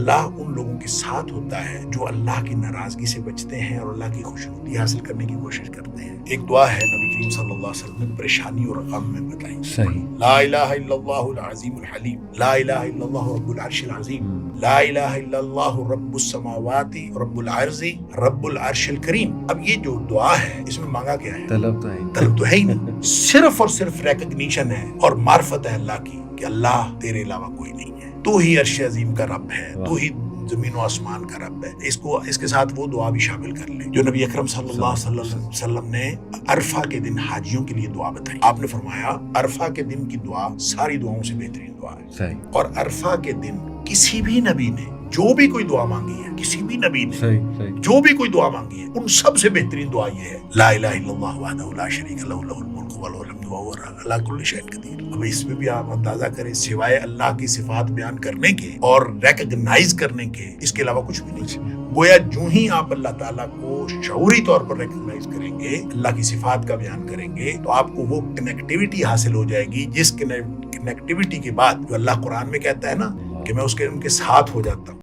اللہ ان لوگوں کے ساتھ ہوتا ہے جو اللہ کی ناراضگی سے بچتے ہیں اور اللہ کی خوشنودی حاصل کرنے کی کوشش کرتے ہیں۔ ایک دعا ہے نبی کریم صلی اللہ علیہ وسلم نے پریشانی اور غم میں بتائی، صحیح، لا الہ الا اللہ العظیم الحلیم، لا الہ الا اللہ رب العرش العظیم، لا الہ الا اللہ رب السماوات رب العرض رب العرش الکریم۔ اب یہ جو دعا ہے اس میں مانگا کیا ہے؟ طلب تو ہے طلب تو ہے ہی نہیں، صرف اور صرف ریکگنیشن ہے اور معرفت ہے اللہ کی کہ اللہ تیرے علاوہ کوئی نہیں ہے، تو ہی عرش عظیم کا رب ہے، تو ہی زمین و آسمان کا رب ہے۔ اس کے ساتھ وہ دعا بھی شامل کر لیں جو نبی اکرم صلی اللہ علیہ وسلم نے عرفہ کے دن حاجیوں کے لیے دعا بتائی۔ آپ نے فرمایا عرفہ کے دن کی دعا ساری دعاؤں سے بہترین دعا ہے، صحیح، اور عرفہ کے دن کسی بھی نبی نے جو بھی کوئی دعا مانگی ہے، کسی بھی نبی نے صحیح، جو بھی کوئی دعا مانگی ہے، ان سب سے بہترین دعا یہ ہے، لا الہ الا اللہ وحدہ لا شریک لہ لہ الملک ولہ الحمد وہو علی کل شیء قدیر۔ اب اس میں بھی آپ اندازہ کریں، سوائے اللہ کی صفات بیان کرنے کے اور ریکگنائز کرنے کے اس کے علاوہ کچھ بھی نہیں۔ گویا جو ہی آپ اللہ تعالیٰ کو شعوری طور پر ریکگنائز کریں گے، اللہ کی صفات کا بیان کریں گے، تو آپ کو وہ کنیکٹیوٹی حاصل ہو جائے گی، جس کنیکٹیوٹی کے بعد جو اللہ قرآن میں کہتا ہے نا کہ میں ان کے ساتھ ہو جاتا ہوں۔